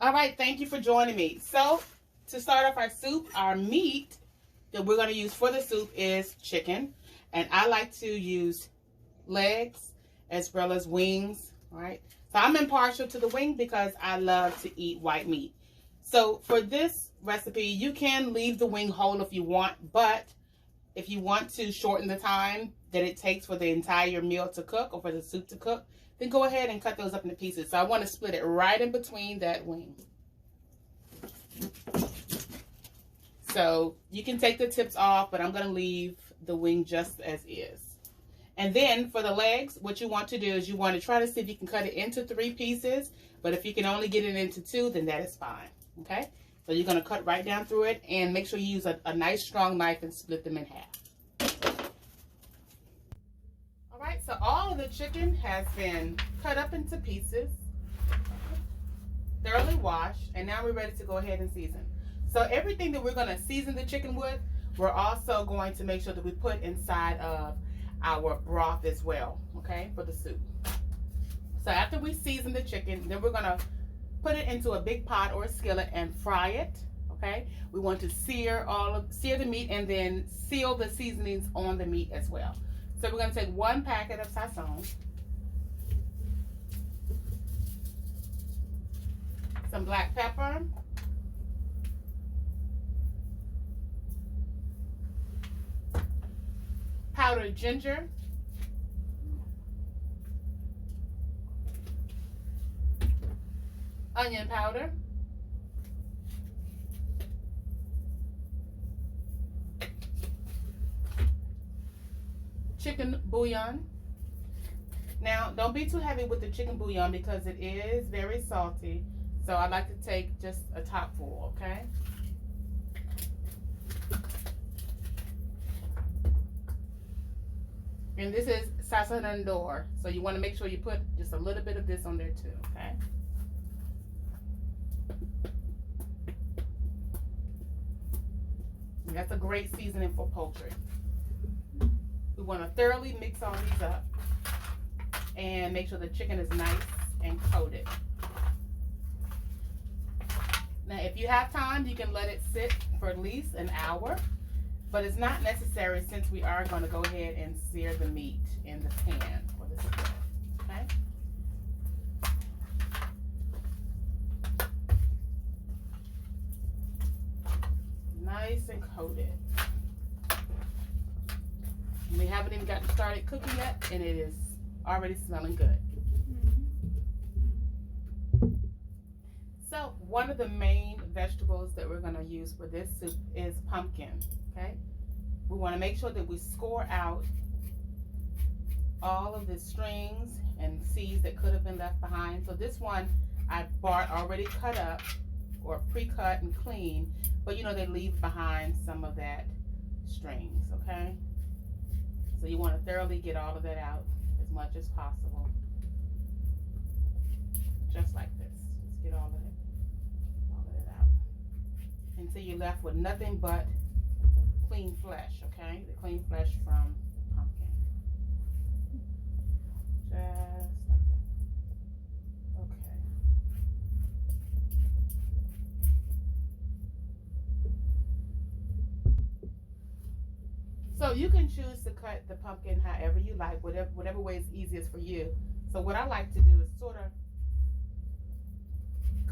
All right, thank you for joining me. So, to start off our soup, our meat that we're going to use for the soup is chicken. And I like to use legs as well as wings, right? So I'm impartial to the wing because I love to eat white meat. So for this recipe, you can leave the wing whole if you want, but if you want to shorten the time that it takes for the entire meal to cook or for the soup to cook, then go ahead and cut those up into pieces. So I want to split it right in between that wing. So you can take the tips off, but I'm going to leave the wing just as is. And then for the legs, what you want to do is you want to try to see if you can cut it into 3 pieces. But if you can only get it into 2, then that is fine. Okay? So you're going to cut right down through it and make sure you use a nice strong knife and split them in half. All right, so all of the chicken has been cut up into pieces, thoroughly washed, and now we're ready to go ahead and season. So everything that we're going to season the chicken with, we're also going to make sure that we put inside of our broth as well, okay, for the soup. So after we season the chicken, then we're going to put it into a big pot or a skillet and fry it, okay? We want to sear the meat and then seal the seasonings on the meat as well. So we're going to take 1 packet of sazon, some black pepper, powdered ginger, onion powder, chicken bouillon. Now, don't be too heavy with the chicken bouillon because it is very salty. So I like to take just a top full, okay? And this is sazon d'or. So you want to make sure you put just a little bit of this on there too, okay? And that's a great seasoning for poultry. We want to thoroughly mix all these up and make sure the chicken is nice and coated. Now, if you have time, you can let it sit for at least an hour, but it's not necessary since we are going to go ahead and sear the meat in the pan or the skillet, okay? Nice and coated. We haven't even gotten started cooking yet, and it is already smelling good. So one of the main vegetables that we're going to use for this soup is pumpkin, okay? We want to make sure that we score out all of the strings and seeds that could have been left behind. So this one I bought already cut up or pre-cut and clean, but you know they leave behind some of that strings, okay? So you want to thoroughly get all of that out as much as possible. Just like this. Just get all of it out. Until you're left with nothing but clean flesh, okay? The clean flesh from pumpkin. Just like that. Okay. So you can choose to cut the pumpkin however you like, whatever way is easiest for you. So what I like to do is sort of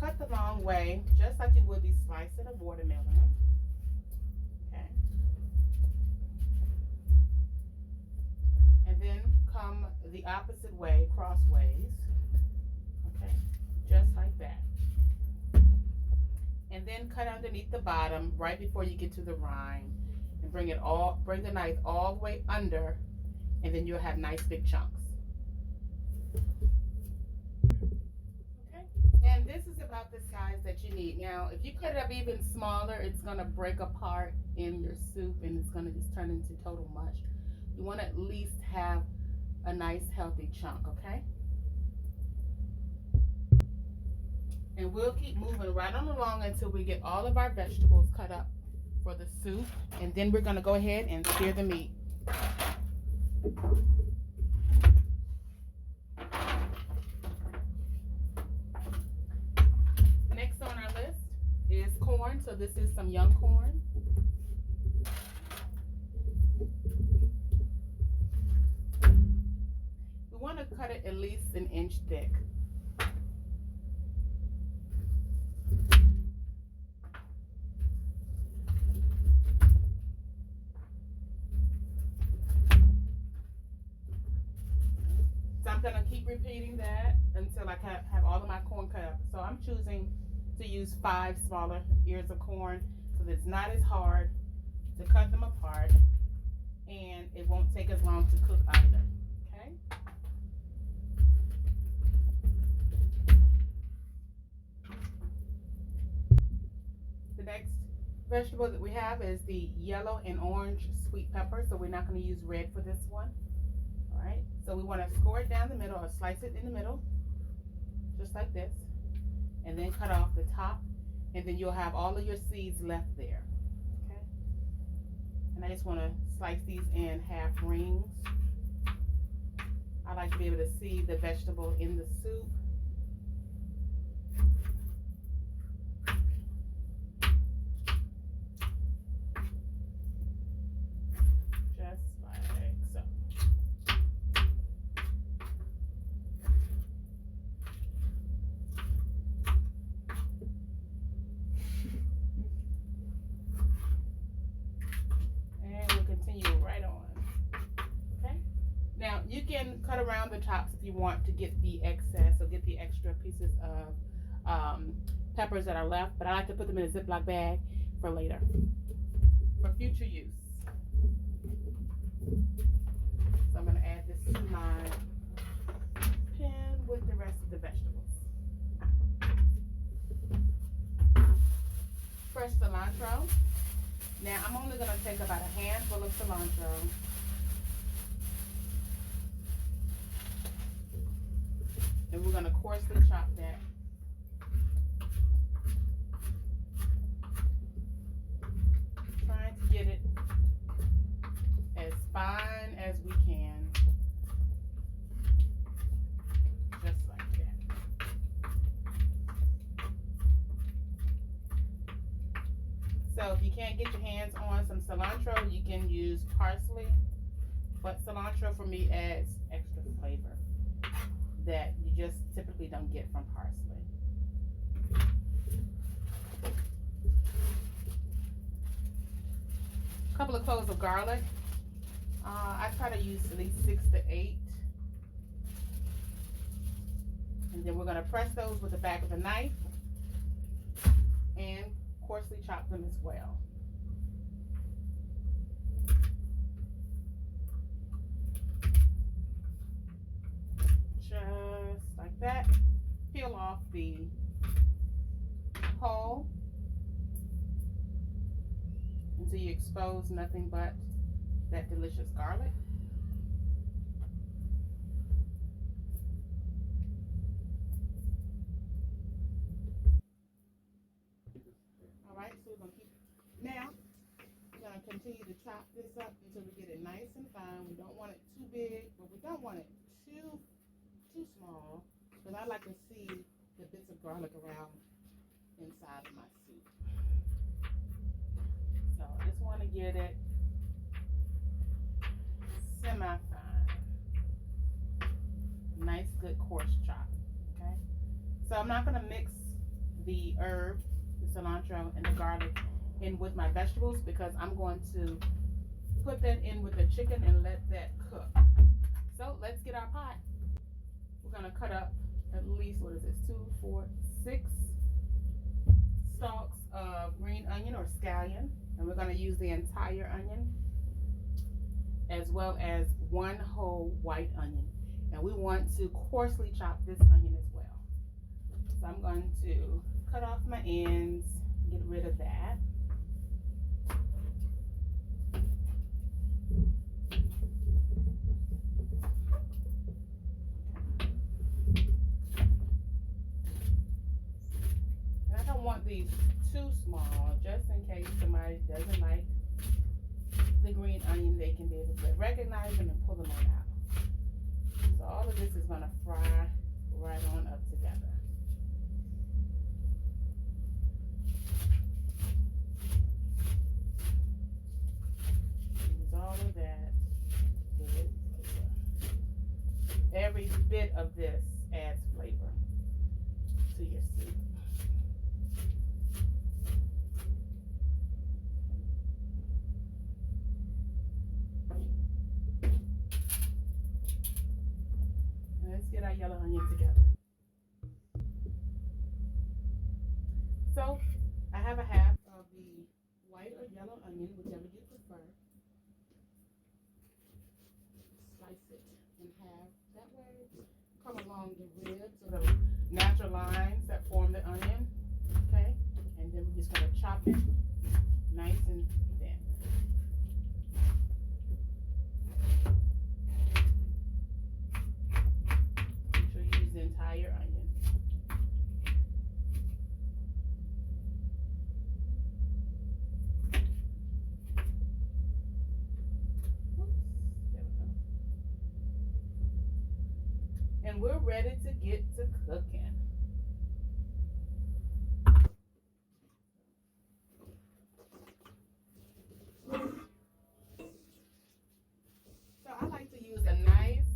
cut the long way, just like you would be slicing a watermelon. Okay. And then come the opposite way, crossways. Okay. Just like that. And then cut underneath the bottom right before you get to the rind. And bring the knife all the way under, and then you'll have nice big chunks. Okay, and this is about the size that you need. Now, if you cut it up even smaller, it's gonna break apart in your soup, and it's gonna just turn into total mush. You want to at least have a nice healthy chunk, okay? And we'll keep moving right on along until we get all of our vegetables cut up for the soup, and then we're going to go ahead and sear the meat. Next this is some young corn. We want to cut it at least an inch thick. So I'm going to keep repeating that until I have all of my corn cut up. So I'm choosing to use 5 smaller ears of corn so that it's not as hard to cut them apart, and it won't take as long to cook either. Okay? The next vegetable that we have is the yellow and orange sweet pepper, so we're not going to use red for this one. All right, so we want to score it down the middle or slice it in the middle, just like this, and then cut off the top, and then you'll have all of your seeds left there. Okay, and I just want to slice these in half rings. I like to be able to see the vegetable in the soup. Just like so. And we'll continue right on. Okay. Now you can cut around the tops if you want to get the excess or get the extra pieces of peppers that are left, but I like to put them in a Ziploc bag for later, for future use. So I'm going to add this to my pan with the rest of the vegetables. Fresh cilantro. Now I'm only going to take about a handful of cilantro. And we're going to coarsely chop that. Trying to get it as fine as we can. Just like that. So if you can't get your hands on some cilantro, you can use parsley. But cilantro for me adds extra flavor that you just typically don't get from parsley. A couple of cloves of garlic. I try to use at least 6 to 8. And then we're going to press those with the back of the knife and coarsely chop them as well. Just like that. Peel off the hull until you expose nothing but that delicious garlic. All right, so we're going to keep, now we're going to continue to chop this up until we get it nice and fine. We don't want it too big, but we don't want it too small, because I like to see the bits of garlic around inside of my soup. So I just want to get it semi-fine. Nice, good coarse chop. Okay. So I'm not going to mix the herb, the cilantro, and the garlic in with my vegetables, because I'm going to put that in with the chicken and let that cook. So let's get our pot. We're going to cut up at least, what is this, 2, 4, 6 stalks of green onion or scallion. And we're going to use the entire onion, as well as 1 whole white onion. And we want to coarsely chop this onion as well. So I'm going to cut off my ends, get rid of that. And I don't want these too small, just in case somebody doesn't like the green onion. They can be able to recognize them and pull them on out. So all of this is going to fry right on up together. every bit of this adds flavor to your soup. Let's get our yellow onion together. So I have a half of the white or yellow onion, whichever you prefer. Slice it in half. That way, come along the ribs or the natural lines that form the onion. Okay, and then we're just gonna chop it nice and thin. Make sure you use the entire onion. And we're ready to get to cooking. So I like to use a nice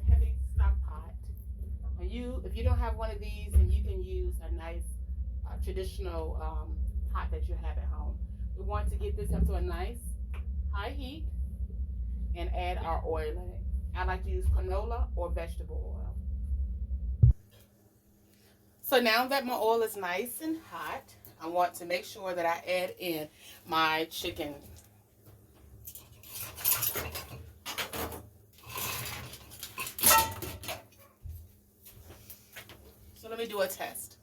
heavy stock pot. And if you don't have one of these, then you can use a nice traditional pot that you have at home. We want to get this up to a nice high heat and add our oil in it. I like to use canola or vegetable oil. So now that my oil is nice and hot, I want to make sure that I add in my chicken. So let me do a test.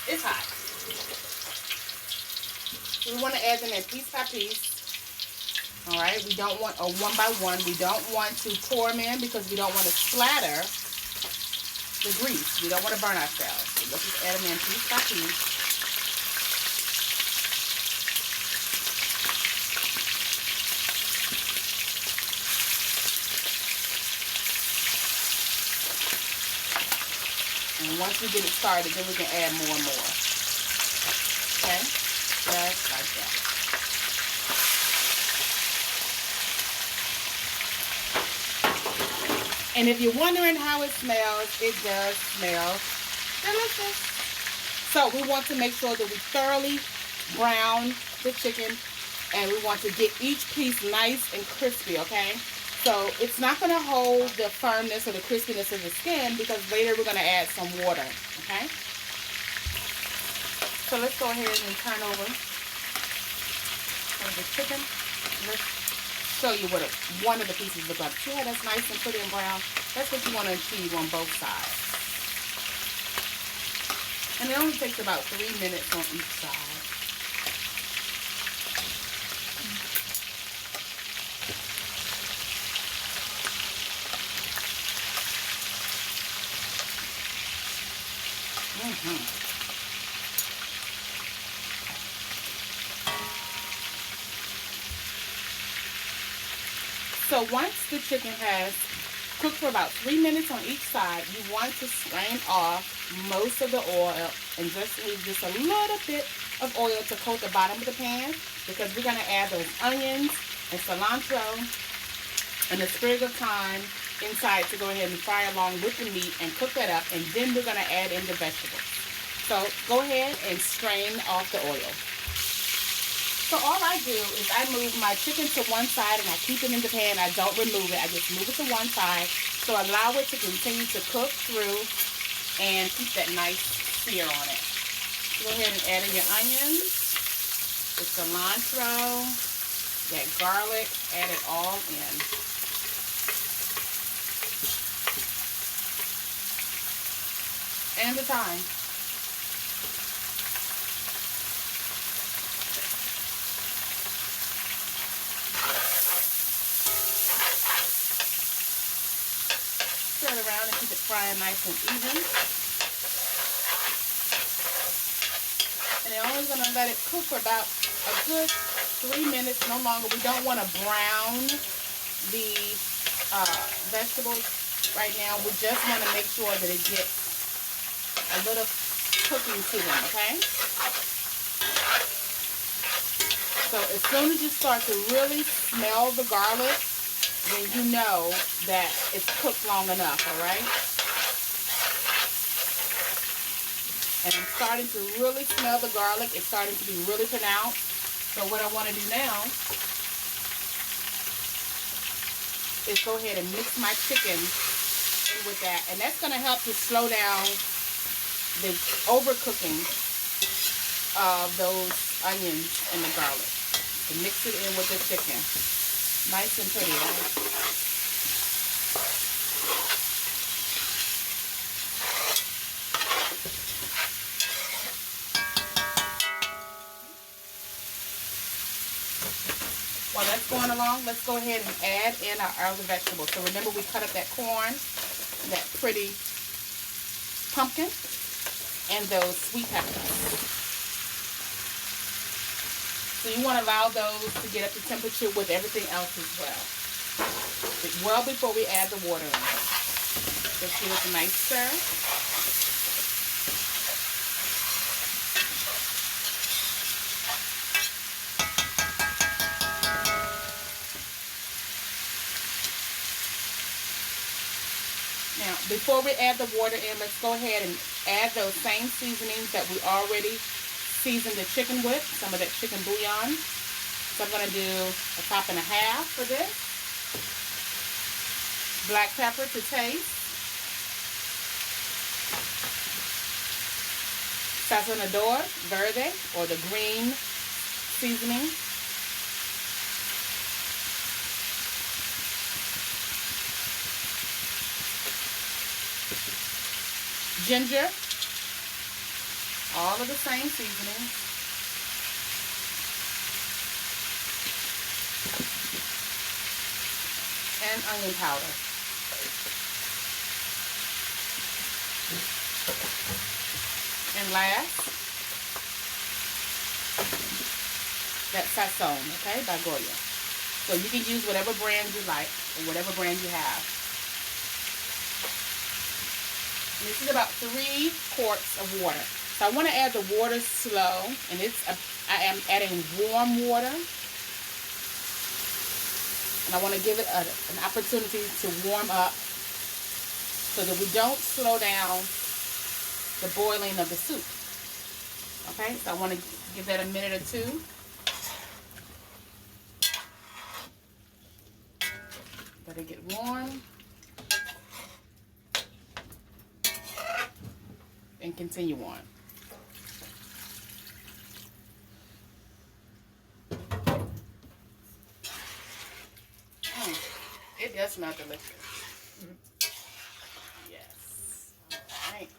It's hot. We want to add them in piece by piece. All right, we don't want a one by one. We don't want to pour them in because we don't want to splatter the grease. We don't want to burn ourselves. So let's just add them in piece by piece. And once we get it started, then we can add more and more. Okay, just like that. And if you're wondering how it smells, it does smell delicious. So we want to make sure that we thoroughly brown the chicken, and we want to get each piece nice and crispy, okay? So it's not going to hold the firmness or the crispiness of the skin because later we're going to add some water, okay? So let's go ahead and turn over the chicken. Let's show you what one of the pieces look like. See how that's nice and pretty and brown? That's what you want to achieve on both sides. And it only takes about 3 minutes on each side. So once the chicken has cooked for about 3 minutes on each side, you want to strain off most of the oil and just leave just a little bit of oil to coat the bottom of the pan, because we're going to add those onions and cilantro and a sprig of thyme inside to go ahead and fry along with the meat and cook that up, and then we're going to add in the vegetables. So go ahead and strain off the oil. So all I do is I move my chicken to one side and I keep it in the pan. I don't remove it. I just move it to one side. So allow it to continue to cook through and keep that nice sear on it. Go ahead and add in your onions, the cilantro, that garlic, add it all in. And the thyme. Turn around and keep it frying nice and even. And you're only going to let it cook for about a good 3 minutes, no longer. We don't want to brown the vegetables right now. We just want to make sure that it gets a little cooking to them, okay? So as soon as you start to really smell the garlic when you know that it's cooked long enough, all right? And I'm starting to really smell the garlic. It's starting to be really pronounced. So what I want to do now is go ahead and mix my chicken in with that. And that's going to help to slow down the overcooking of those onions and the garlic. And mix it in with the chicken. Nice and pretty, right? While that's going along, let's go ahead and add in our other vegetables. So remember, we cut up that corn, that pretty pumpkin, and those sweet peppers. So you want to allow those to get up to temperature with everything else as well. Well before we add the water in. Just give it a nice stir. Now, before we add the water in, let's go ahead and add those same seasonings that we already seasoned the chicken with. Some of that chicken bouillon. So I'm going to do 1.5 cups for this. Black pepper to taste. Sazonador verde, or the green seasoning. Ginger, all of the same seasoning. And onion powder. And last, that sazon, okay, by Goya. So you can use whatever brand you like, or whatever brand you have. This is about 3 quarts of water. So I want to add the water slow, and I am adding warm water. And I want to give it an opportunity to warm up so that we don't slow down the boiling of the soup. Okay, so I want to give that a minute or two. Let it get warm. And continue on. It does smell delicious. Yes. All right.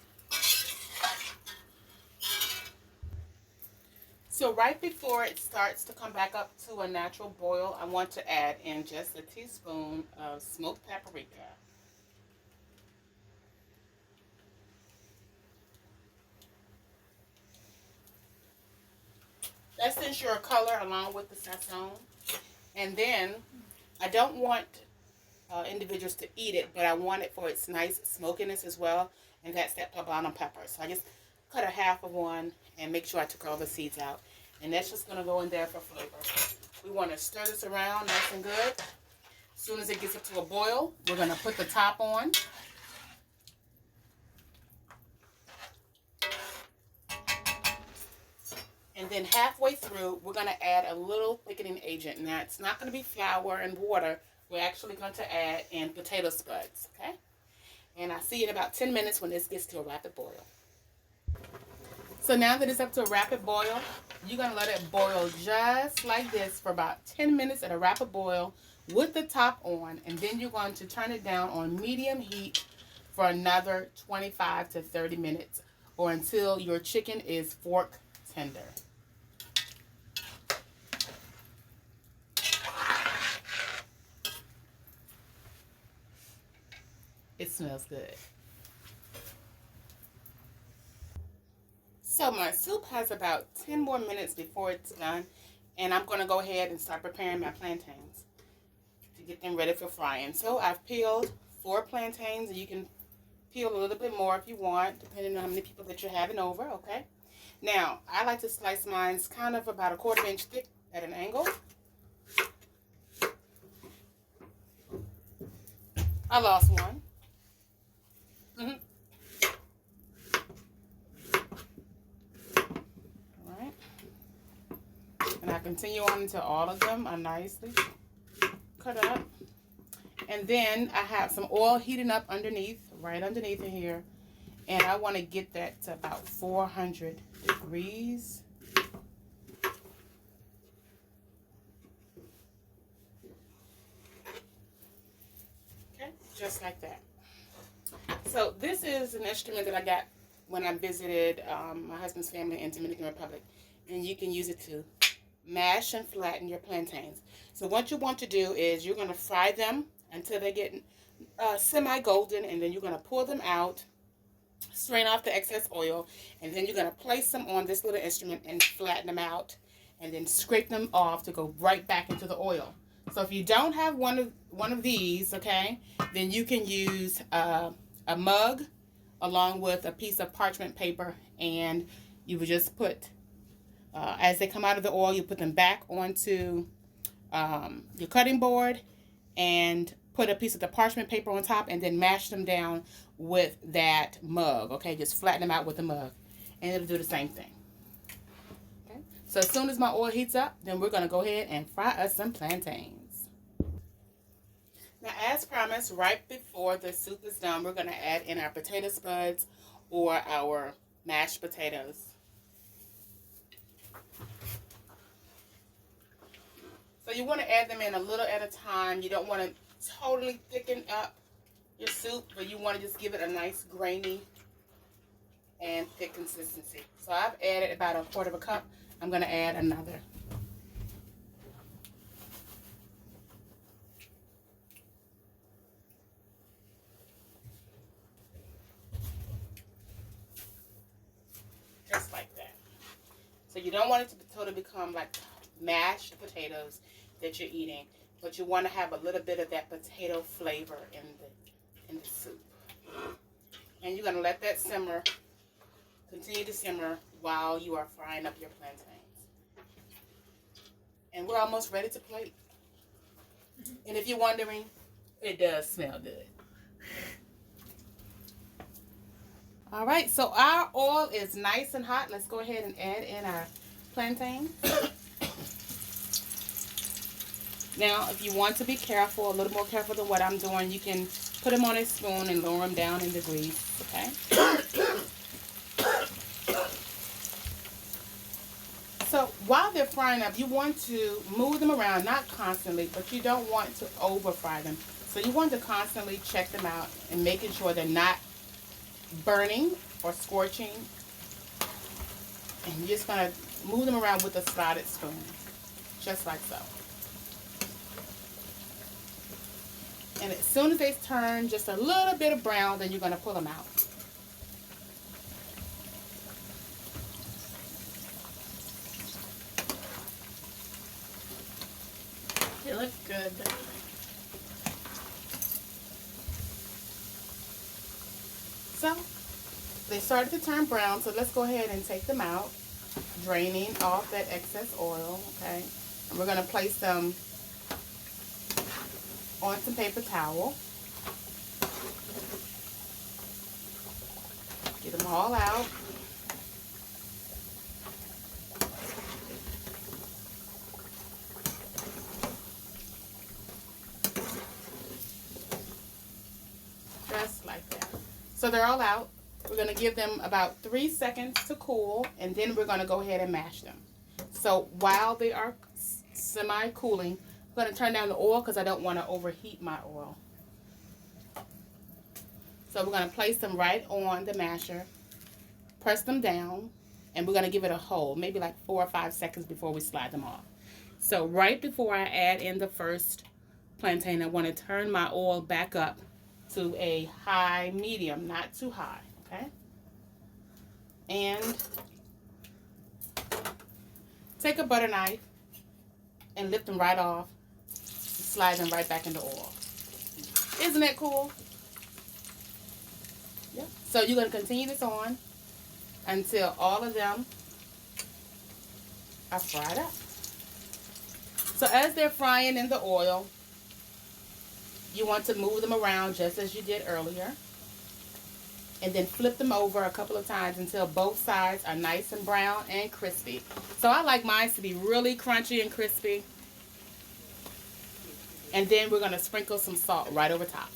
So right before it starts to come back up to a natural boil, I want to add in just a teaspoon of smoked paprika. That's to ensure color along with the sazon. And then, I don't want individuals to eat it, but I want it for its nice smokiness as well. And that's that poblano pepper. So I just cut 1/2 of one and make sure I took all the seeds out. And that's just going to go in there for flavor. We want to stir this around nice and good. As soon as it gets up to a boil, we're going to put the top on. And then halfway through, we're going to add a little thickening agent. Now, it's not going to be flour and water. We're actually going to add in potato spuds, okay? And I see in about 10 minutes when this gets to a rapid boil. So now that it's up to a rapid boil, you're going to let it boil just like this for about 10 minutes at a rapid boil with the top on. And then you're going to turn it down on medium heat for another 25 to 30 minutes or until your chicken is fork tender. It smells good. So my soup has about 10 more minutes before it's done, and I'm going to go ahead and start preparing my plantains to get them ready for frying. So I've peeled 4 plantains, and you can peel a little bit more if you want, depending on how many people that you're having over, okay? Now, I like to slice mine kind of about 1/4 inch thick at an angle. I lost one. All right. And I continue on until all of them are nicely cut up. And then I have some oil heating up underneath, right underneath in here. And I want to get that to about 400 degrees. Okay, just like that. So this is an instrument that I got when I visited my husband's family in Dominican Republic. And you can use it to mash and flatten your plantains. So what you want to do is you're going to fry them until they get semi-golden, and then you're going to pull them out, strain off the excess oil, and then you're going to place them on this little instrument and flatten them out, and then scrape them off to go right back into the oil. So if you don't have one of these, okay, then you can use a mug along with a piece of parchment paper, and you would just put, as they come out of the oil, you put them back onto your cutting board and put a piece of the parchment paper on top, and then mash them down with that mug. Okay, just flatten them out with the mug, and it'll do the same thing. Okay, so as soon as my oil heats up, then we're going to go ahead and fry us some plantains. Now, as promised, right before the soup is done, we're going to add in our potato spuds or our mashed potatoes. So you want to add them in a little at a time. You don't want to totally thicken up your soup, but you want to just give it a nice grainy and thick consistency. So I've added about 1/4 cup. I'm going to add another. Just like that. So you don't want it to totally become like mashed potatoes that you're eating, but you want to have a little bit of that potato flavor in the soup. And you're going to let that simmer, continue to simmer while you are frying up your plantains. And we're almost ready to plate. And if you're wondering, it does smell good. All right, so our oil is nice and hot. Let's go ahead and add in our plantains. Now, if you want to be careful, a little more careful than what I'm doing, you can put them on a spoon and lower them down in the grease, okay? So while they're frying up, you want to move them around, not constantly, but you don't want to over fry them. So you want to constantly check them out and making sure they're not burning or scorching. And you're just going to move them around with a slotted spoon, just like so. And as soon as they turn just a little bit of brown, then you're going to pull them out. They look good. So, they started to turn brown, so let's go ahead and take them out, draining off that excess oil, okay? And we're going to place them on some paper towel. Get them all out. Just like that. So they're all out. We're going to give them about 3 seconds to cool, and then we're going to go ahead and mash them. So while they are semi-cooling, I'm going to turn down the oil because I don't want to overheat my oil. So we're going to place them right on the masher, press them down, and we're going to give it a hold, maybe like 4 or 5 seconds before we slide them off. So right before I add in the first plantain, I want to turn my oil back up to a high medium, not too high, okay? And take a butter knife and lift them right off, slide them right back into oil. Isn't that cool? Yeah. So you're going to continue this on until all of them are fried up. So as they're frying in the oil, You want to move them around just as you did earlier. And then flip them over a couple of times until both sides are nice and brown and crispy. So I like mine to be really crunchy and crispy. And then we're going to sprinkle some salt right over top.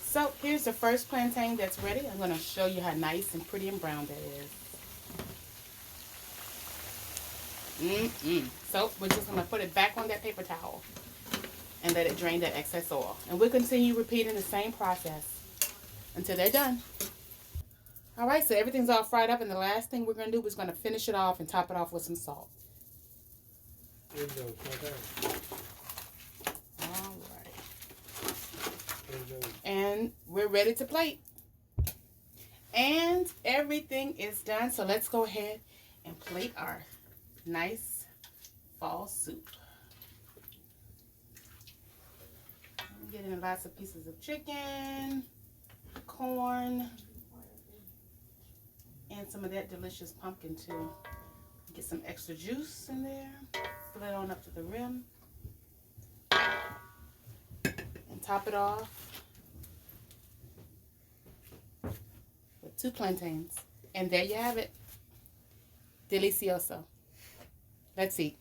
So here's the first plantain that's ready. I'm going to show you how nice and pretty and brown that is. So we're just going to put it back on that paper towel and let it drain that excess oil. And we'll continue repeating the same process until they're done. All right, so everything's all fried up, and the last thing we're going to do is going to finish it off and top it off with some salt. All right. And we're ready to plate. And everything is done, so let's go ahead and plate our nice fall soup. I'm getting lots of pieces of chicken, corn, and some of that delicious pumpkin too. Get some extra juice in there. Fill it on up to the rim. And top it off with 2 plantains. And there you have it. Delicioso. Let's eat.